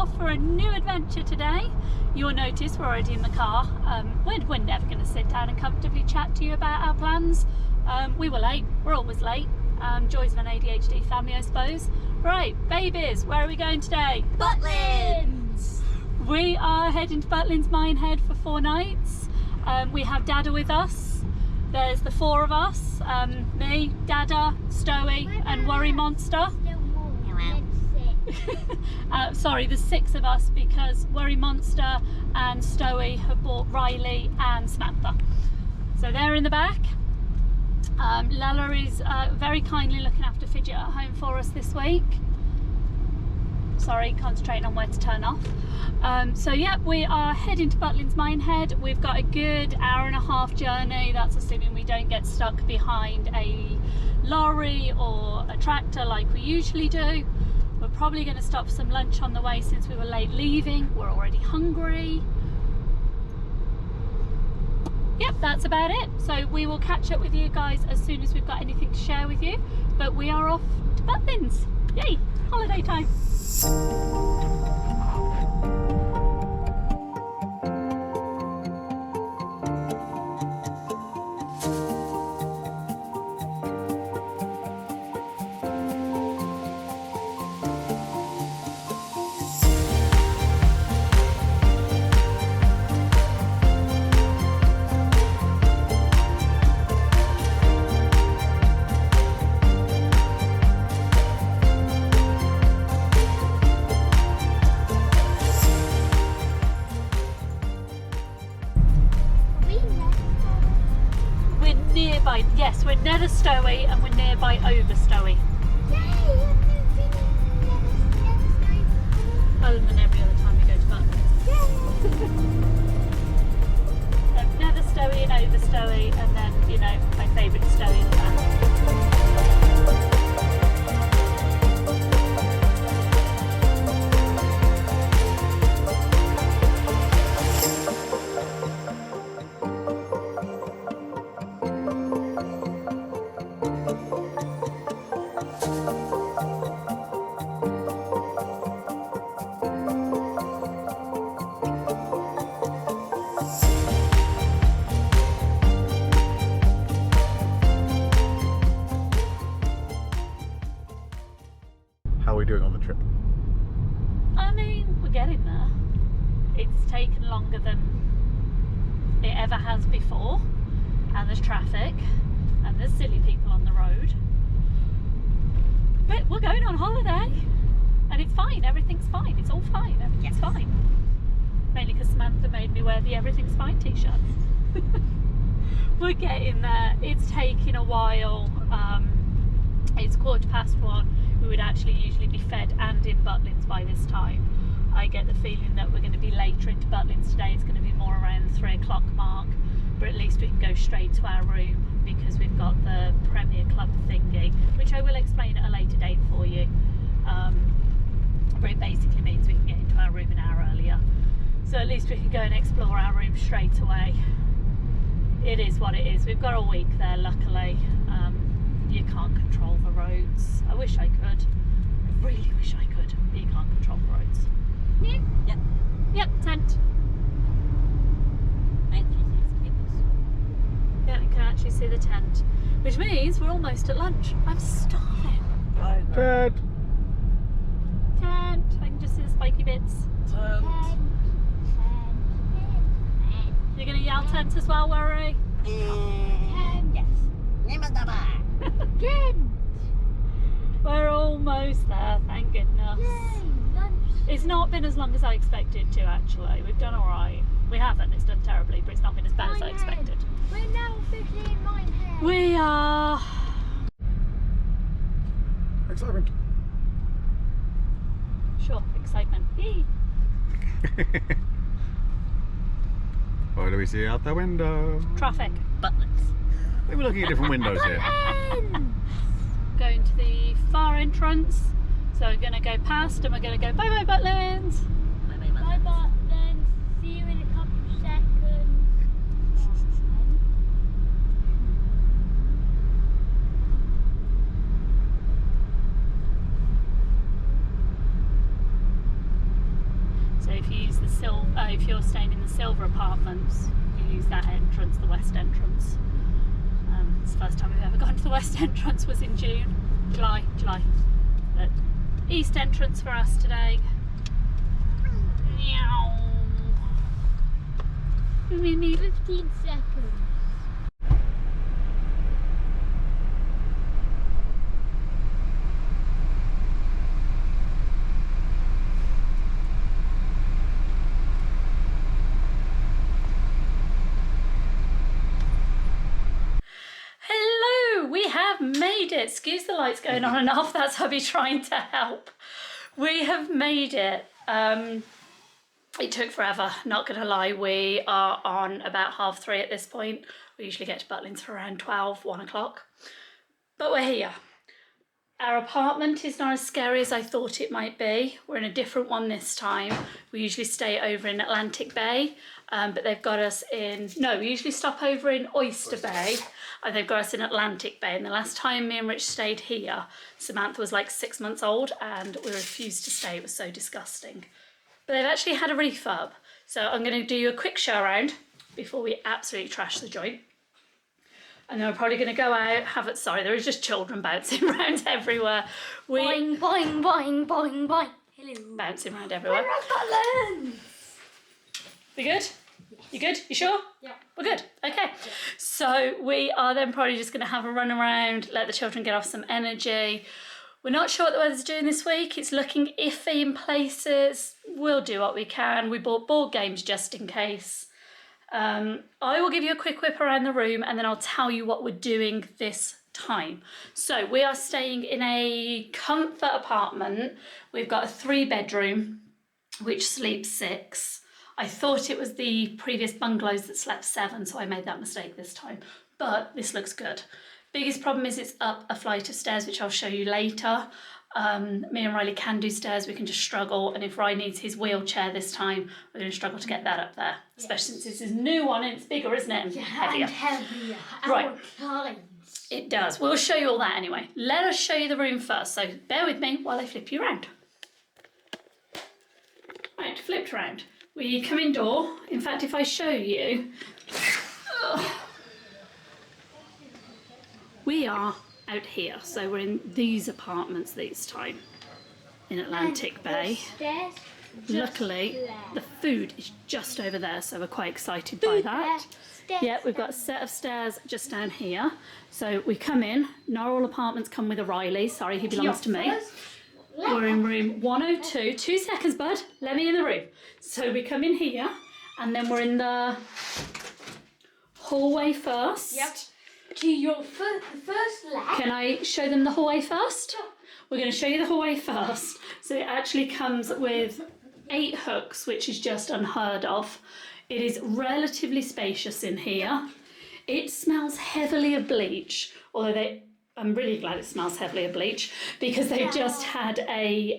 off for a new adventure today. You'll notice we're already in the car. We're never going to sit down and comfortably chat to you about our plans. We were late. We're always late. Joys of an ADHD family, I suppose. Right, babies, where are we going today? Butlins! We are heading to Butlins Minehead for 4 nights. We have Dada with us. There's the 4 of us. Me, Dada, Stoey and Worry Monster. Sorry, there's 6 of us because Worry Monster and Stoey have bought Riley and Samantha. So they're in the back. Lala is very kindly looking after Fidget at home for us this week. Sorry, concentrating on where to turn off. So yeah, we are heading to Butlins Minehead. We've got a good hour-and-a-half journey. That's assuming we don't get stuck behind a lorry or a tractor like we usually do. We're probably going to stop for some lunch on the way since we were late leaving. We're already hungry. Yep, that's about it. So we will catch up with you guys as soon as we've got anything to share with you. But we are off to Butlins. Yay, holiday time. Yes, we're near Stoey and we're nearby over Stoey. Other than every other time we go to Butlins. Nether Stoey and over Stoey, and then, you know, my favourite Stoey in the back. How are we doing on the trip? I mean, we're getting there. It's taken longer than it ever has before, and there's traffic, and there's silly people on the road. But we're going on holiday, and it's fine, everything's fine, it's all fine, everything's fine. Mainly because Samantha made me wear the Everything's Fine t-shirt. We're getting there. It's taking a while. It's 1:15. We would actually usually be fed and in Butlins by this time. I get the feeling that we're going to be later into Butlins today. It's going to be more around the 3 o'clock mark, but at least we can go straight to our room because we've got the Premier Club thingy, which I will explain at a later date for you. But it basically means we can get into our room an hour earlier. So at least we can go and explore our room straight away. It is what it is. We've got a week there, luckily. You can't control the roads. I wish I could. I really wish I could, but you can't control the roads. Yeah. Yep. Yep, tent. Yeah, you can actually see the tent. Which means we're almost at lunch. I'm starving. Ted! Tent. I can just see the spiky bits. You're going to yell tent as well, Worry? Yes. We're almost there, thank goodness. It's not been as long as I expected to, actually. We've done alright. We haven't, it's done terribly, but it's not been as bad as I expected. We're now officially in Minehead. We are. Excitement. Sure, excitement. Yee. What do we see out the window? Traffic. Butlins. I think we're looking at different windows here. Going to the far entrance. So we're going to go past and we're going to go bye bye Butlins. Bye Butlins. See you in a couple of seconds. if you're staying in the silver apartments, you use that entrance, the west entrance. It's the first time we've ever gone to the west entrance was in July. But east entrance for us today. Meow. We need 15 seconds. Hello, we have made it. Excuse the lights going on and off, that's hubby trying to help. We have made it. It took forever, not gonna lie. We are on about 3:30 at this point. We usually get to Butlins for around 12, 1 o'clock. But we're here. Our apartment is not as scary as I thought it might be. We're in a different one this time. We usually stay over in Atlantic Bay, but they've got us in, no, we usually stop over in Oyster Bay, and they've got us in Atlantic Bay. And the last time me and Rich stayed here, Samantha was like 6 months old and we refused to stay. It was so disgusting. But they've actually had a refurb. So I'm going to do you a quick show around before we absolutely trash the joint. And then we're probably going to go out, sorry, there is just children bouncing around everywhere. Boing, boing, boing, boing, boing. Hello. Bouncing around everywhere. We're at Butlins. We good? You good? You sure? Yeah. We're good. Okay. Yeah. So we are then probably just going to have a run around, let the children get off some energy. We're not sure what the weather's doing this week. It's looking iffy in places. We'll do what we can. We bought board games just in case. I will give you a quick whip around the room and then I'll tell you what we're doing this time. So we are staying in a comfort apartment. We've got a 3-bedroom, which sleeps 6. I thought it was the previous bungalows that slept 7, so I made that mistake this time. But this looks good. Biggest problem is it's up a flight of stairs, which I'll show you later. Me and Riley can do stairs, we can just struggle. And if Riley needs his wheelchair this time, we're going to struggle to get that up there. Yes. Especially since it's a new one and it's bigger, isn't it? And heavier. And heavier. Right. Times. It does. We'll show you all that anyway. Let us show you the room first. So bear with me while I flip you around. Right, flipped around. We come indoor. In fact, if I show you... We are out here, so we're in these apartments this time in Atlantic Bay. Luckily, the food is just over there, so we're quite excited by that. Yeah, we've got a set of stairs just down here. So we come in, not all apartments come with a Riley, sorry, he belongs to me. We're in room 102. 2 seconds, bud, let me in the room. So we come in here, and then we're in the hallway first. Yep. To your first left. Can I show them the hallway first? Sure. We're going to show you the hallway first. So it actually comes with 8 hooks, which is just unheard of. It is relatively spacious in here. It smells heavily of bleach, although I'm really glad it smells heavily of bleach because they've just had a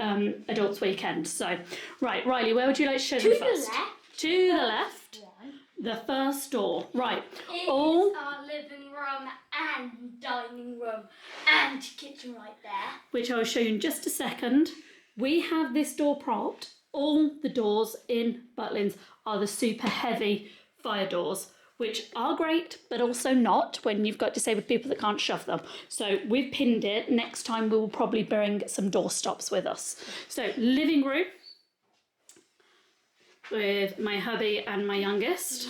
adults weekend. So, right, Riley, where would you like to show them first? To the left. The first door, right. It's our living room and dining room and kitchen right there. Which I will show you in just a second. We have this door propped. All the doors in Butlins are the super heavy fire doors, which are great, but also not when you've got disabled people that can't shove them. So we've pinned it. Next time we will probably bring some door stops with us. So living room. With my hubby and my youngest.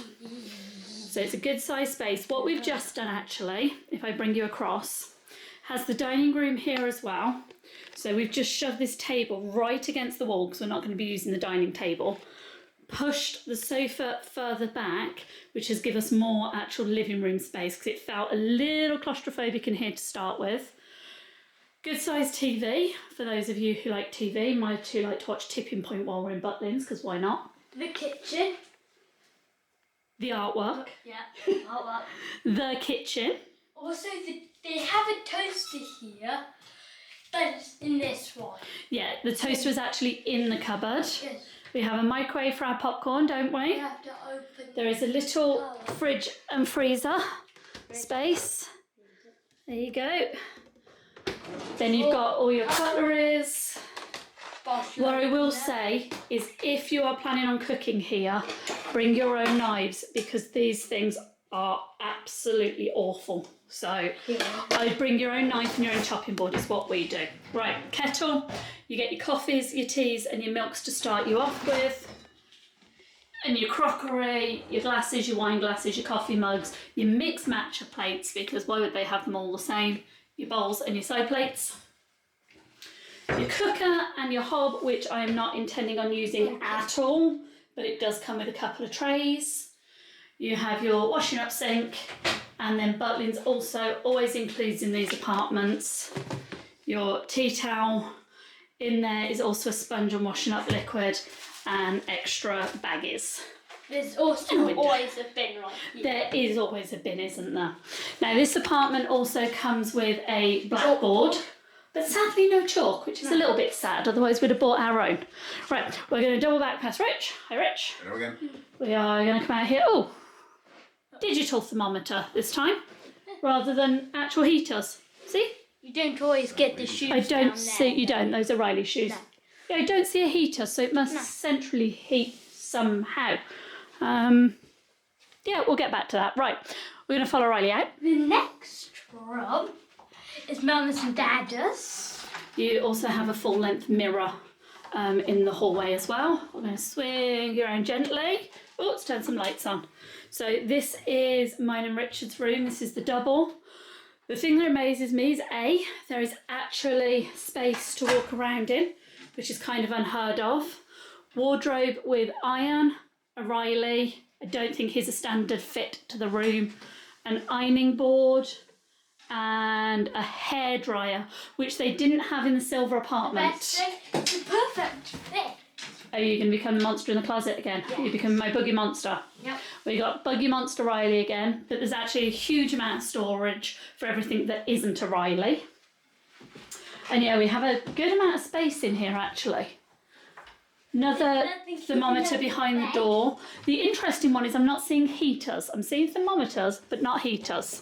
So it's a good size space. What we've just done actually, if I bring you across, has the dining room here as well. So we've just shoved this table right against the wall because we're not going to be using the dining table. Pushed the sofa further back, which has given us more actual living room space because it felt a little claustrophobic in here to start with. Good sized TV for those of you who like TV. My 2 like to watch Tipping Point while we're in Butlins because why not? The kitchen. The artwork. Yeah, artwork. The kitchen. Also, they have a toaster here, but it's in this one. Yeah, the toaster is actually in the cupboard. Yes. We have a microwave for our popcorn, don't we? You have to open. There is a little fridge and freezer space. There you go. Then you've got all your cutleries. What I will say is if you are planning on cooking here, bring your own knives because these things are absolutely awful. So I'd bring your own knife and your own chopping board is what we do. Right, kettle, you get your coffees, your teas and your milks to start you off with. And your crockery, your glasses, your wine glasses, your coffee mugs, your mix match of plates because why would they have them all the same? Your bowls and your side plates. Your cooker and your hob, which I am not intending on using at all, but it does come with a couple of trays. You have your washing up sink, and then Butlins also always includes in these apartments your tea towel. In there is also a sponge and washing up liquid and extra baggies. There's also always a bin right here. There is always a bin, isn't there? Now this apartment also comes with a blackboard. But sadly no chalk, which is a little bit sad, otherwise we'd have bought our own. Right, we're going to double back past Rich. Hi Rich. Hello again. We are going to come out here. Oh, digital thermometer this time, rather than actual heaters. See? You don't always get the shoes I don't down see, there. you don't, those are Riley's shoes. No. Yeah, I don't see a heater, so it must centrally heat somehow. Yeah, we'll get back to that. Right, we're going to follow Riley out. The next room is Mama's and Dad's. You also have a full-length mirror in the hallway as well. I'm going to swing you around gently. Oh, let's turn some lights on. So this is mine and Richard's room. This is the double. The thing that amazes me is there is actually space to walk around in, which is kind of unheard of. Wardrobe with iron, a Riley. I don't think he's a standard fit to the room. An ironing board and a hairdryer, which they didn't have in the silver apartment. It's a perfect fit. Are you going to become the monster in the closet again? Yeah. You become my buggy monster. Yep. We got buggy monster Riley again, but there's actually a huge amount of storage for everything that isn't a Riley. And yeah, we have a good amount of space in here actually. Another thermometer behind the door. The interesting one is I'm not seeing heaters. I'm seeing thermometers, but not heaters.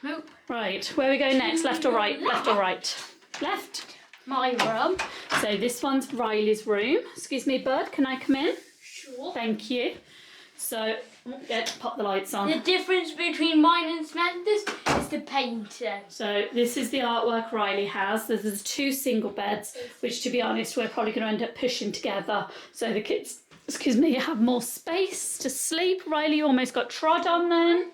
Nope. Right, where we go next? Left or right? Left or right? Left. My room. So this one's Riley's room. Excuse me, bud, can I come in? Sure. Thank you. So, pop the lights on. The difference between mine and Samantha's is the painting. So this is the artwork Riley has. There's two single beds, which to be honest, we're probably going to end up pushing together so the kids, excuse me, have more space to sleep. Riley almost got trod on then.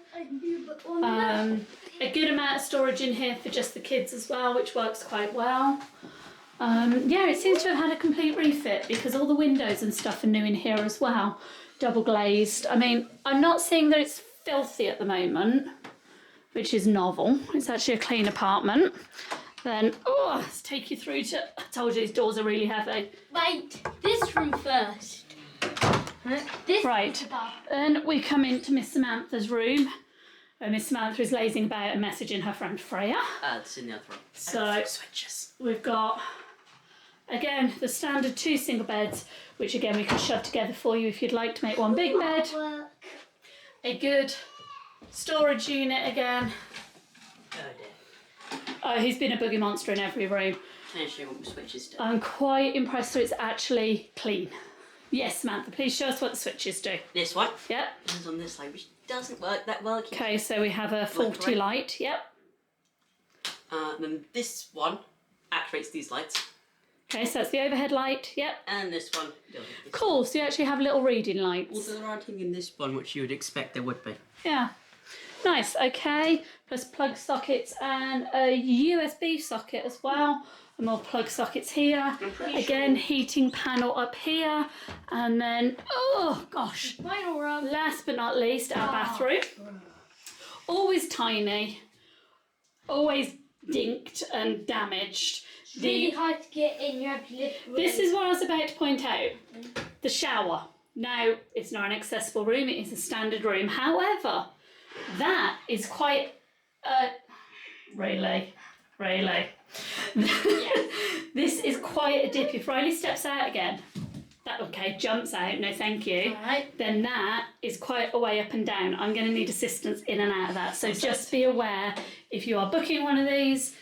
A good amount of storage in here for just the kids as well, which works quite well. Yeah, it seems to have had a complete refit because all the windows and stuff are new in here as well. Double glazed. I mean, I'm not saying that it's filthy at the moment, which is novel. It's actually a clean apartment. Then, oh, let's take you through to, I told you these doors are really heavy. Wait, this room first. This Right, then we come into Miss Samantha's room. Miss Samantha is lazing about and messaging her friend Freya. It's in the other room. So, Switches. we've got, again, the standard two single beds, which again we can shove together for you if you'd like to make one big bed. A good storage unit again. Oh dear. Oh, he's been a boogie monster in every room. Can I show you what the switches do? I'm quite impressed that it's actually clean. Yes, Samantha, please show us what the switches do. This one. Yep. Is on this side, which doesn't work that well. Okay, so we have a 40 light. Yep. Then this one activates these lights. Okay, so that's the overhead light. Yep. And this one does this. Cool, so you actually have little reading lights. Although there aren't any in this one, which you would expect there would be. Yeah. Nice, okay. Plus plug sockets and a USB socket as well. And more plug sockets here. Again, heating panel up here. And then, oh gosh. Final room. Last but not least, our bathroom. Always tiny. Always dinked and damaged. It's really hard to get in. You have to lift. This is what I was about to point out. The shower. Now, it's not an accessible room, it is a standard room. However, that is quite really. This is quite a dip. If Riley steps out again, jumps out, no thank you, Right. then that is quite a way up and down. I'm going to need assistance in and out of that. So just be aware, if you are booking one of these,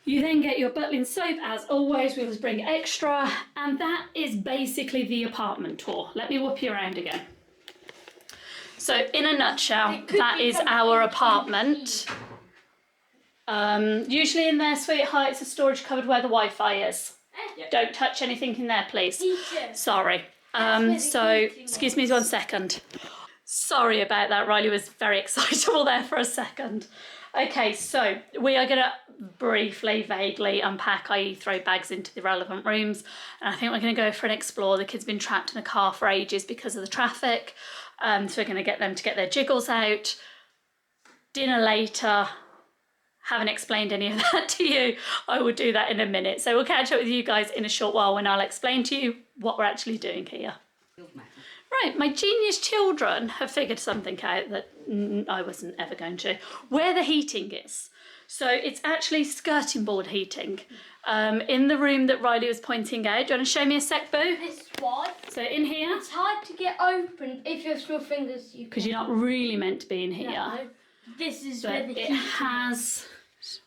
You then get your Butlins soap, as always. We always bring extra, and that is basically the apartment tour. Let me whoop you around again. So in a nutshell, that is our apartment. Usually in there, sweetheart, it's a storage cupboard where the Wi-Fi is. Don't touch anything in there, please. Sorry. So, excuse me 1 second. Sorry about that. Riley was very excitable there for a second. Okay, so we are going to briefly, vaguely unpack, i.e. throw bags into the relevant rooms. And I think we're going to go for an explore. The kids have been trapped in a car for ages because of the traffic. So we're going to get them to get their jiggles out. Dinner later. Haven't explained any of that to you. I will do that in a minute. So we'll catch up with you guys in a short while when I'll explain to you what we're actually doing here. Right, my genius children have figured something out that I wasn't ever going to. Where the heating is. So it's actually skirting board heating. In the room that Riley was pointing out. Do you want to show me a sec, Boo? This one. So in here. It's hard to get open if you have small fingers. Because you're not really meant to be in here. No. This is But where the it heat has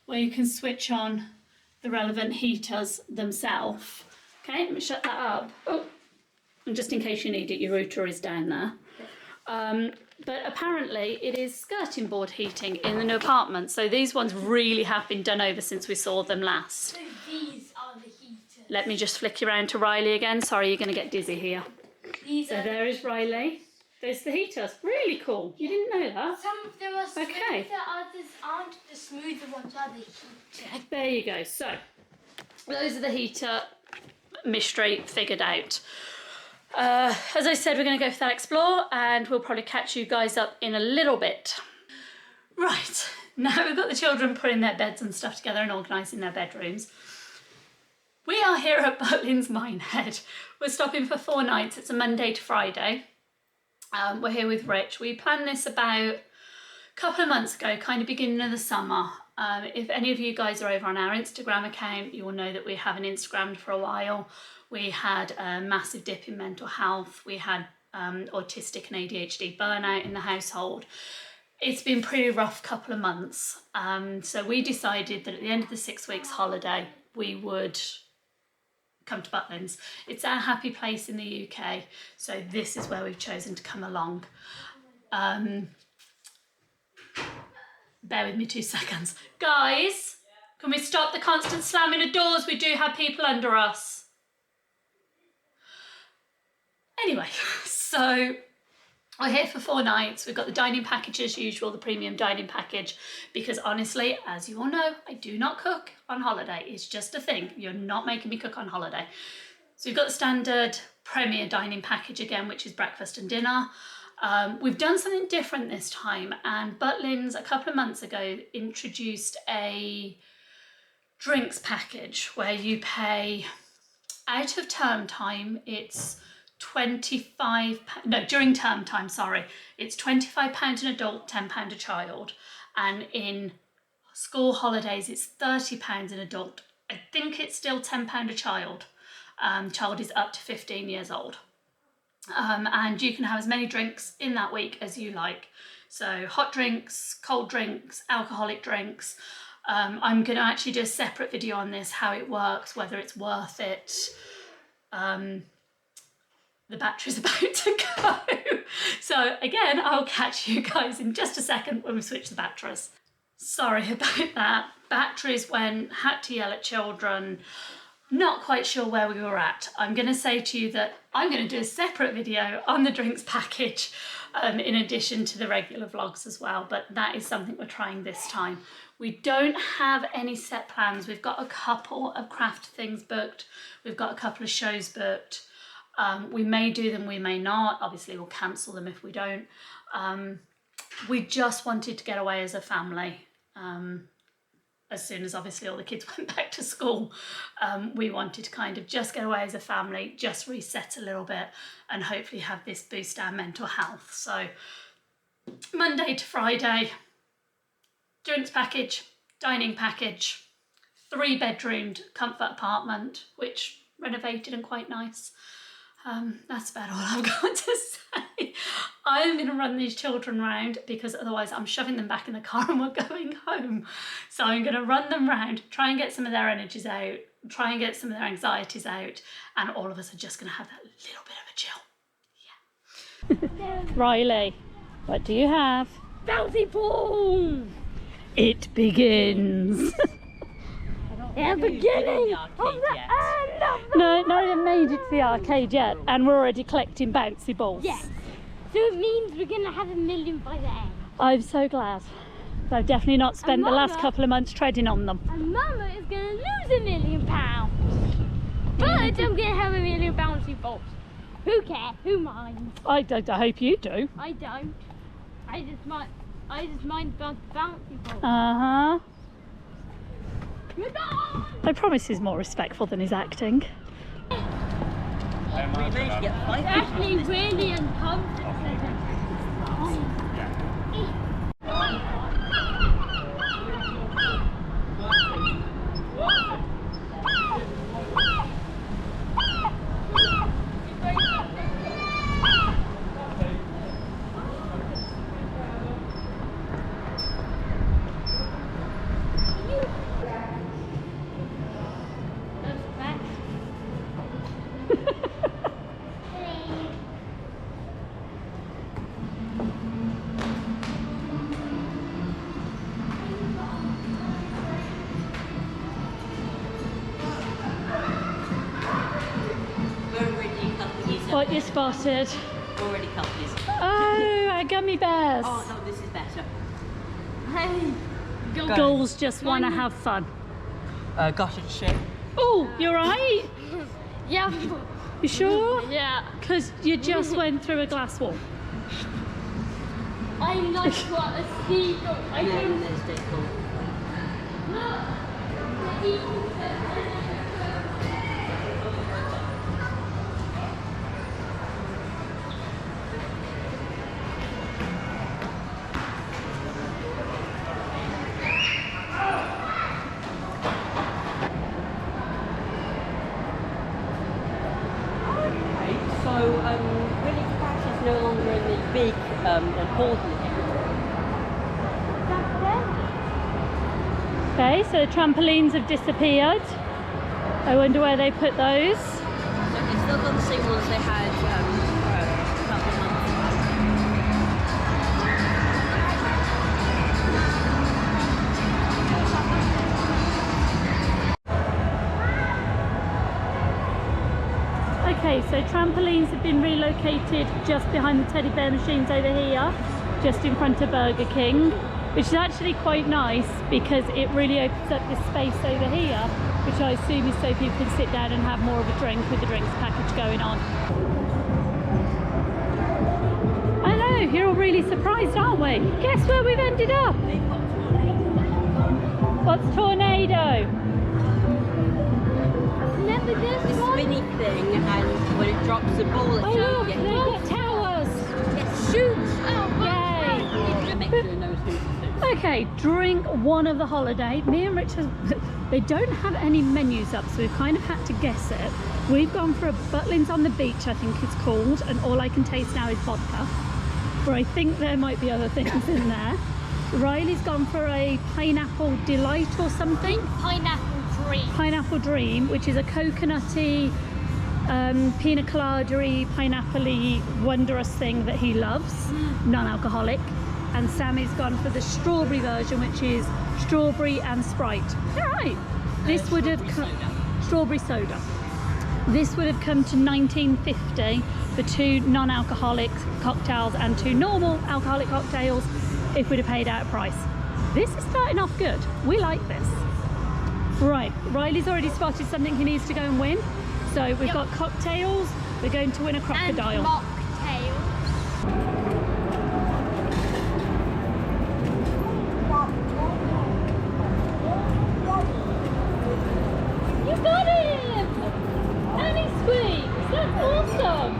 where you can switch on the relevant heaters themselves. Okay, let me shut that up. Oh, and just in case you need it, your router is down there. But apparently it is skirting board heating in the new apartment. So these ones really have been done over since we saw them last. So these are the heaters. Let me just flick you around to Riley again. Sorry, you're going to get dizzy here. These So are there is Riley. There's the heaters. Really cool. You didn't know that? some of them are smoother, Okay. others aren't. The smoother ones are the heater. There you go. So those are the heater mystery figured out. As I said, we're going to go for that explore and we'll probably catch you guys up in a little bit. Right, now we've got the children putting their beds and stuff together and organising their bedrooms. We are here at Butlins Minehead. We're stopping for 4 nights. It's a Monday to Friday. We're here with Rich. We planned this about a couple of months ago, kind of beginning of the summer. If any of you guys are over on our Instagram account, you will know that we haven't Instagrammed for a while. We had a massive dip in mental health. We had autistic and ADHD burnout in the household. It's been a pretty rough couple of months. So we decided that at the end of the 6 weeks holiday, we would come to Butlins. It's our happy place in the UK. So this is where we've chosen to come along. Bear with me 2 seconds. Guys, can we stop the constant slamming of doors? We do have people under us. Anyway, so we're here for 4 nights. We've got the dining package as usual, the premium dining package, because honestly, as you all know, I do not cook on holiday. It's just a thing. You're not making me cook on holiday. So we've got the standard premier dining package again, which is breakfast and dinner. We've done something different this time, and Butlins a couple of months ago introduced a drinks package where you pay out of term time. It's during term time, sorry, it's £25 an adult, £10 a child, and in school holidays it's £30 an adult. I think it's still £10 a child. Child is up to 15 years old. And you can have as many drinks in that week as you like. So hot drinks, cold drinks, alcoholic drinks. I'm going to actually do a separate video on this, how it works, whether it's worth it. The battery's about to go. So again, I'll catch you guys in just a second when we switch the batteries. Sorry about that. Batteries went, had to yell at children. Not quite sure where we were at. I'm going to say to you that I'm going to do a separate video on the drinks package in addition to the regular vlogs as well, but that is something we're trying this time. We don't have any set plans. We've got a couple of craft things booked. We've got a couple of shows booked. We may do them, we may not. Obviously we'll cancel them if we don't. We just wanted to get away as a family. As soon as obviously all the kids went back to school, we wanted to kind of just get away as a family, just reset a little bit and hopefully have this boost our mental health. So Monday to Friday, drinks package, dining package, 3-bedroomed comfort apartment, which renovated and quite nice. That's about all I've got to say. I'm going to run these children round because otherwise I'm shoving them back in the car and we're going home. So I'm going to run them round, try and get some of their energies out, try and get some of their anxieties out, and all of us are just going to have that little bit of a chill. Yeah. Riley, what do you have? Bouncy ball! It begins. The beginning of the end of the No, not even made it to the arcade yet, and we're already collecting bouncy balls. Yes. So it means we're going to have 1 million by the end. I'm so glad. I've definitely not spent the last couple of months treading on them. And Mama is going to lose £1 million. But I'm going to have 1 million bouncy balls. Who cares? Who minds? I hope you do. I don't. I just mind about bouncy balls. Uh-huh. I promise he's more respectful than he's acting. We managed to get 5 It's actually really uncomfortable. What you spotted? Already copies. Oh, our gummy bears. Oh no, this is better. Hey, Goals just want to have fun. Gosh, it's shit. Oh, you're right? yeah. You sure? Yeah. Because you just went through a glass wall. I like what a seagull. I Yeah, think. there's dead cool. Look. The eagle. So, Willy Crash is no longer in the big important Okay, so the trampolines have disappeared. I wonder where they put those. So it's still got the same ones they had a couple of months Okay, so trampolines have been relocated just behind the teddy bear machines over here, just in front of Burger King, which is actually quite nice because it really opens up this space over here, which I assume is so people can sit down and have more of a drink with the drinks package going on. I know, you're all really surprised, aren't we? Guess where we've ended up? What's tornado? Remember this This one? spinny thing, and when it drops the ball, it Oh shows look, you they've got towers! Yes, shoots! Yay! Make sure it knows who's who. Okay, drink one of the holiday. Me and Richard, they don't have any menus up, so we've kind of had to guess it. We've gone for a Butlins on the beach, I think it's called, and all I can taste now is vodka. But I think there might be other things in there. Riley's gone for a pineapple delight or something. Pineapple dream. Pineapple dream, which is a coconutty, pina colada-y, pineapple-y, wondrous thing that he loves, non-alcoholic. And Sammy's gone for the strawberry version, which is strawberry and Sprite. All right. This would have come strawberry soda. This would have come to $19.50 for 2 non-alcoholic cocktails and 2 normal alcoholic cocktails if we'd have paid out a price. This is starting off good. We like this. Right, Riley's already spotted something he needs to go and win. So we've got cocktails. We're going to win a crocodile. And mocktails. You got him! And he squeaks! That's awesome!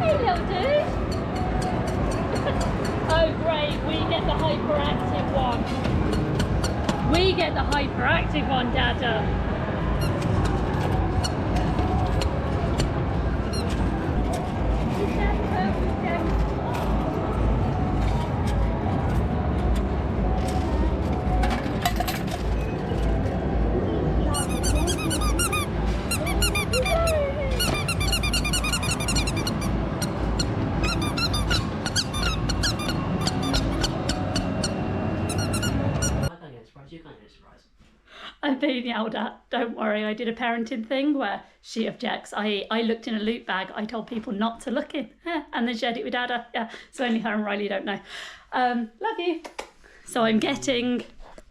Hey little dude! Oh great, we get the hyperactive one. We get the hyperactive one, Dada. been yelled at. Don't worry, I did a parenting thing where she objects. I looked in a loot bag. I told people not to look in. And then shared it with Dada. Yeah, so only her and Riley don't know. Love you. So I'm getting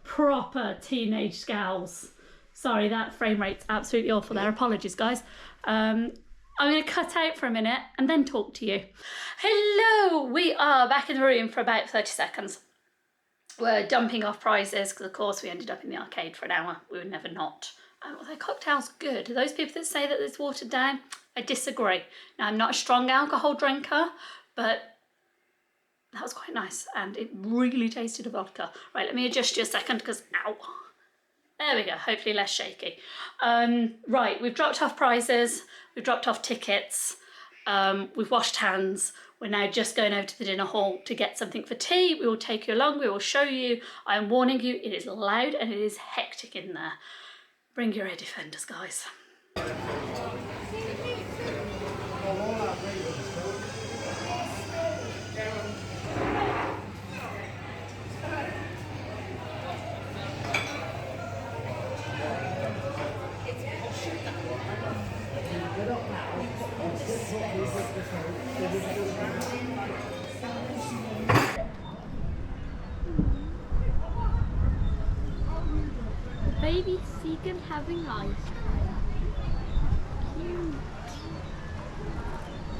proper teenage scowls. Sorry, that frame rate's absolutely awful there. Apologies, guys. I'm going to cut out for a minute and then talk to you. Hello, we are back in the room for about 30 seconds. We're dumping off prizes because, of course, we ended up in the arcade for an hour. We were never not. Well, their cocktail's good. Those people that say that it's watered down, I disagree. Now, I'm not a strong alcohol drinker, but that was quite nice and it really tasted of vodka. Right, let me adjust you a second because, ow. There we go, hopefully less shaky. Right, we've dropped off prizes, we've dropped off tickets, we've washed hands. We're now just going over to the dinner hall to get something for tea. We will take you along, we will show you. I am warning you, it is loud and it is hectic in there. Bring your air defenders, guys. Baby seagull having ice cream.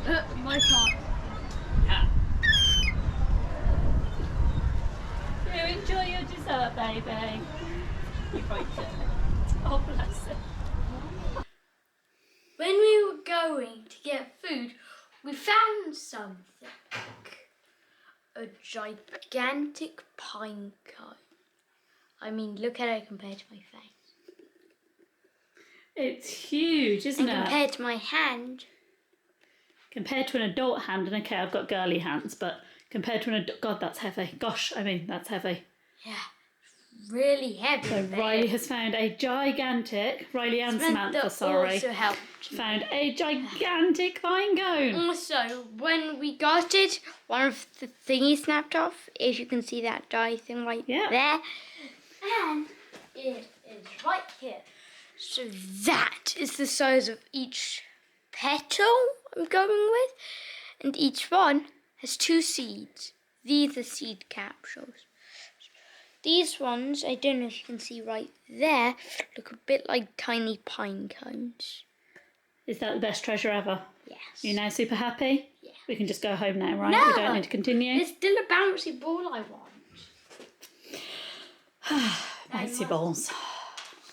Cute. My part. You enjoy your dessert, baby. Oh, bless it. When we were going to get food, we found something. A gigantic pine cone. I mean, look at it compared to my face. It's huge, isn't And it? compared to my hand. Compared to an adult hand, and okay, I've got girly hands, but compared to an adult, God, that's heavy. Gosh, I mean, that's heavy. Yeah, really heavy. So Riley has found a gigantic, Riley and Samantha, sorry, also helped. found a gigantic pine cone. Also, when we got it, one of the thingies snapped off. If you can see that dye thing right there. And it is right here. So that is the size of each petal I'm going with. And each one has 2 seeds. These are seed capsules. These ones, I don't know if you can see right there, look a bit like tiny pine cones. Is that the best treasure ever? Yes. You're now super happy? Yeah. We can just go home now, right? No. We don't need to continue? There's still a bouncy ball I want. Bouncy balls.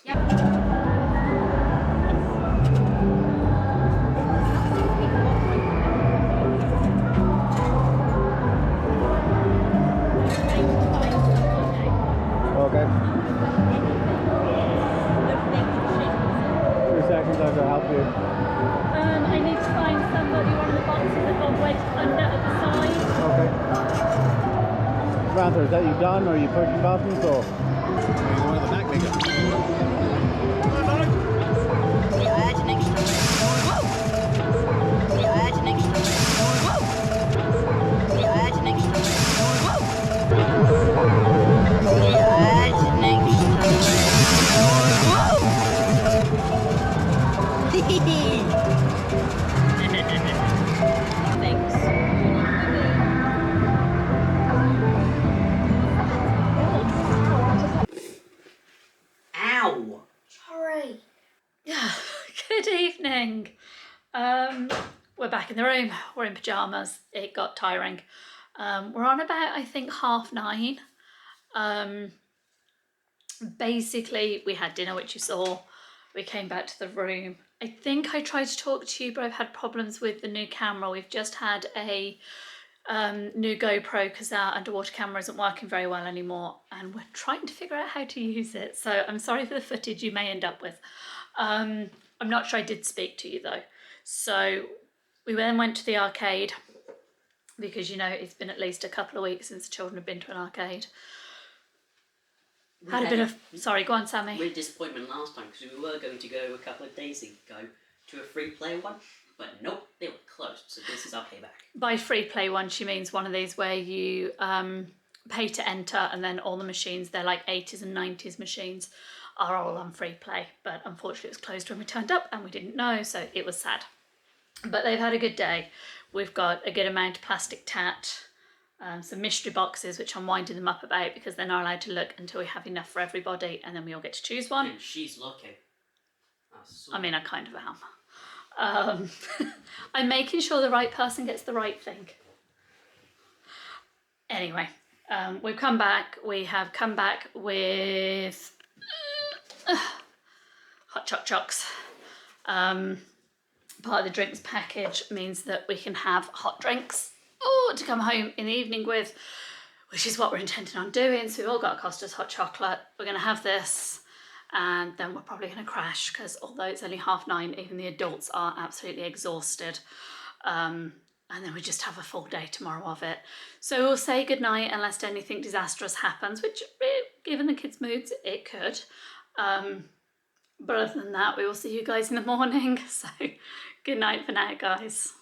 Yep. Okay. 2 seconds, I'll go help you. I need to find somebody, one of the boxes that got wedged under at the side. Okay. Samantha, is that you done, or are you pushing buttons, or? One of the back niggas. Ow! Sorry. Good evening. We're back in the room. We're in pyjamas. It got tiring. We're on about, I think, 9:30. Basically, we had dinner, which you saw. We came back to the room. I think I tried to talk to you, but I've had problems with the new camera. We've just had a new GoPro because our underwater camera isn't working very well anymore, and we're trying to figure out how to use it. So I'm sorry for the footage you may end up with. I'm not sure I did speak to you though. So we then went to the arcade because, you know, it's been at least a couple of weeks since the children have been to an arcade. Had a bit of, sorry, go on, Sammy. We had disappointment last time because we were going to go a couple of days ago to a free play one, but nope, they were closed, so this is our payback. By free play one, she means one of these where you pay to enter, and then all the machines, they're like 80s and 90s machines. are all on free play, but unfortunately it was closed when we turned up and we didn't know, so it was sad. But they've had a good day. We've got a good amount of plastic tat, some mystery boxes, which I'm winding them up about because they're not allowed to look until we have enough for everybody, and then we all get to choose one. And she's looking. I mean, I kind of am. I'm making sure the right person gets the right thing. Anyway, we've come back. We have come back with hot chocks. Part of the drinks package means that we can have hot drinks to come home in the evening with, which is what we're intending on doing. So we've all got Costa's hot chocolate. We're going to have this, and then we're probably going to crash because although it's only 9:30, even the adults are absolutely exhausted. And then we just have a full day tomorrow of it. So we'll say goodnight unless anything disastrous happens, which given the kids' moods, it could. But other than that, we will see you guys in the morning. So good night for now, guys.